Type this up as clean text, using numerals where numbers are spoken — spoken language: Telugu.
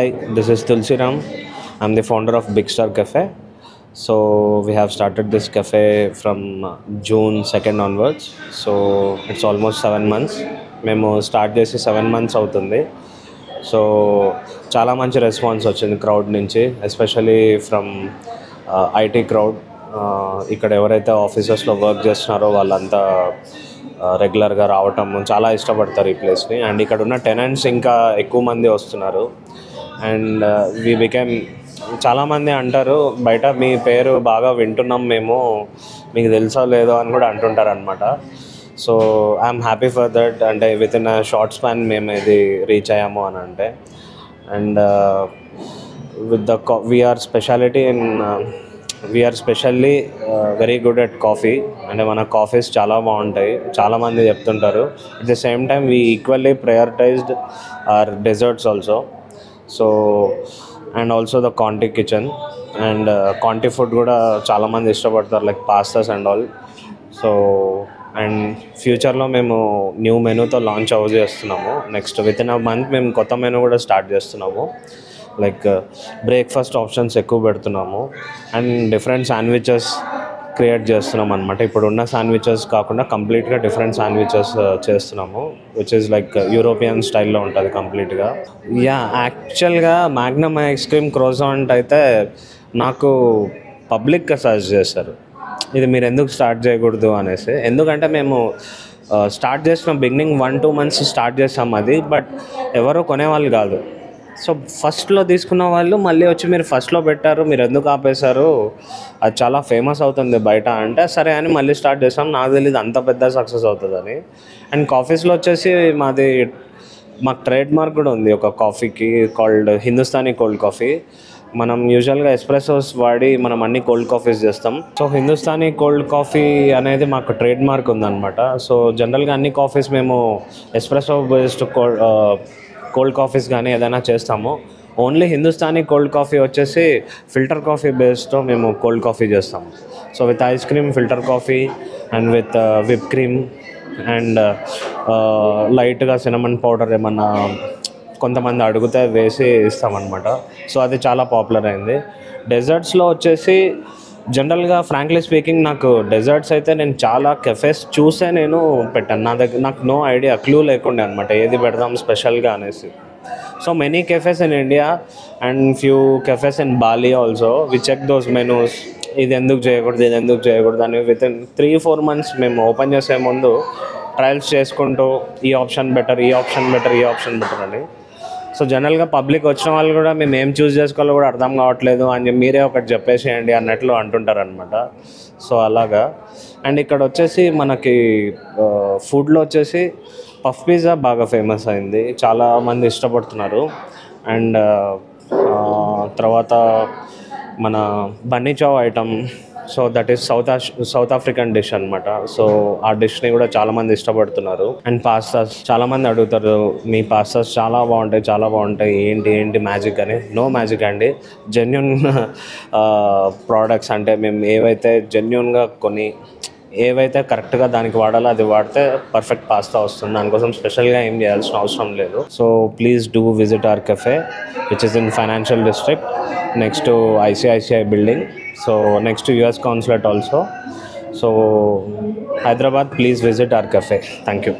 Hi, this is Tulsiram. I'm the founder of Big Star Cafe. So we have started this cafe from June 2nd onwards. So it's almost 7 months. మేము స్టార్ట్ చేసి 7 months అవుతుంది. సో చాలా మంచి రెస్పాన్స్ వచ్చింది క్రౌడ్ నుంచి, ఎస్పెషలీ ఫ్రమ్ ఐటీ క్రౌడ్. ఇక్కడ ఎవరైతే ఆఫీసెస్లో వర్క్ చేస్తున్నారో వాళ్ళంతా రెగ్యులర్గా రావటం చాలా ఇష్టపడతారు ఈ ప్లేస్ని. అండ్ ఇక్కడ ఉన్న టెనెంట్స్ ఇంకా ఎక్కువ మంది వస్తున్నారు. అండ్ వి బికెమ్, చాలామంది అంటారు బయట మీ పేరు బాగా వింటున్నాం మేము, మీకు తెలుసో లేదో అని కూడా అంటుంటారు అనమాట. So I'm happy for that. అంటే with in a short span మేము ఇది రీచ్ అయ్యాము అని అంటే. And with the we are specially very good at coffee. అంటే మన కాఫీస్ చాలా బాగుంటాయి, చాలామంది చెప్తుంటారు. At the same time we equally prioritized our desserts also. So and also the conti kitchen and conti food కూడా చాలామంది ఇష్టపడతారు, like pastas and all. So and ఫ్యూచర్లో మేము న్యూ మెనూతో లాంచ్ చేస్తున్నాము. Next with in a month మేము కొత్త మెనూ కూడా స్టార్ట్ చేస్తున్నాము. లైక్ బ్రేక్ఫాస్ట్ ఆప్షన్స్ ఎక్కువ పెడుతున్నాము అండ్ డిఫరెంట్ శాండ్విచెస్ క్రియేట్ చేస్తున్నాం అనమాట. ఇప్పుడు ఉన్న శాండ్విచెస్ కాకుండా కంప్లీట్గా డిఫరెంట్ శాండ్విచెస్ చేస్తున్నాము, విచ్ ఈజ్ లైక్ యూరోపియన్ స్టైల్లో ఉంటుంది కంప్లీట్గా. యాక్చువల్గా మ్యాగ్నమ్ ఐస్ క్రీమ్ క్రోసాంట్ అయితే నాకు పబ్లిక్గా సజెస్ట్ చేశారు, ఇది మీరు ఎందుకు స్టార్ట్ చేయకూడదు అనేసి. ఎందుకంటే మేము స్టార్ట్ చేసిన బిగినింగ్ 1-2 months స్టార్ట్ చేసాం అది, బట్ ఎవరు కొనేవాళ్ళు కాదు. సో ఫస్ట్లో తీసుకున్న వాళ్ళు మళ్ళీ వచ్చి మీరు ఫస్ట్లో పెట్టారు, మీరు ఎందుకు ఆపేశారు, అది చాలా ఫేమస్ అవుతుంది బయట అంటే సరే అని మళ్ళీ స్టార్ట్ చేసాం. నాకు తెలియదు అంత పెద్ద సక్సెస్ అవుతుందని. అండ్ కాఫీస్లో వచ్చేసి మాకు ట్రేడ్ మార్క్ కూడా ఉంది ఒక కాఫీకి, కాల్డ్ హిందుస్థానీ కోల్డ్ కాఫీ. మనం యూజువల్గా ఎస్ప్రెసోస్ వాడి మనం అన్ని కోల్డ్ కాఫీస్ చేస్తాం. సో హిందుస్థానీ కోల్డ్ కాఫీ అనేది మాకు ట్రేడ్ మార్క్ ఉందన్నమాట. సో జనరల్గా అన్ని కాఫీస్ మేము ఎస్ప్రెసో బేస్డ్ కోల్డ్ కాఫీస్ కానీ ఏదైనా చేస్తాము. ఓన్లీ హిందుస్థానీ కోల్డ్ కాఫీ వచ్చేసి ఫిల్టర్ కాఫీ బేస్తో మేము కోల్డ్ కాఫీ చేస్తాము. So with ice cream, filter coffee and with whip cream and లైట్గా సినమన్ పౌడర్ ఏమన్నా కొంతమంది అడిగితే వేసి ఇస్తామన్నమాట. సో అది చాలా పాపులర్ అయింది. డెజర్ట్స్లో వచ్చేసి జనరల్గా ఫ్రాంక్లీ స్పీకింగ్ నాకు డెజర్ట్స్ అయితే నేను చాలా కెఫేస్ చూసే నేను పెట్టాను. నాకు నో ఐడియా, క్లూ లేకుండే అనమాట ఏది పెడదాం స్పెషల్గా అనేసి. So many cafes in India and few cafes in Bali also we check those menus, ఇది ఎందుకు చేయకూడదు అని విత్ ఇన్ 3-4 months మేము ఓపెన్ చేసే ముందు ట్రయల్స్ చేసుకుంటూ ఈ ఆప్షన్ బెటర్ అని. సో జనరల్గా పబ్లిక్ వచ్చిన వాళ్ళు కూడా మేము ఏం చూస్ చేసుకోవాలో కూడా అర్థం కావట్లేదు అని మీరే ఒకటి చెప్పేసేయండి అన్నట్లు అంటుంటారు అనమాట. సో అలాగా. అండ్ ఇక్కడ వచ్చేసి మనకి ఫుడ్లో వచ్చేసి పఫ్ పిజ్జా బాగా ఫేమస్ అయింది, చాలామంది ఇష్టపడుతున్నారు. అండ్ తర్వాత మన bunny chow item, so that is South African dish అనమాట. సో ఆ డిష్ని కూడా చాలామంది ఇష్టపడుతున్నారు. అండ్ పాస్తాస్ చాలామంది అడుగుతారు, మీ పాస్తాస్ చాలా బాగుంటాయి ఏంటి మ్యాజిక్ అని. నో మ్యాజిక్ అండి, జెన్యున్ ప్రోడక్ట్స్. అంటే మేము ఏవైతే జెన్యున్గా ఏవైతే కరెక్ట్గా దానికి వాడాలో అది వాడితే పర్ఫెక్ట్ పాస్తా వస్తుంది. దానికోసం స్పెషల్గా ఏం చేయాల్సిన అవసరం లేదు. So please do visit our cafe which is in financial district next to ICICI building. So next to US consulate also. So Hyderabad, please visit our cafe. Thank you.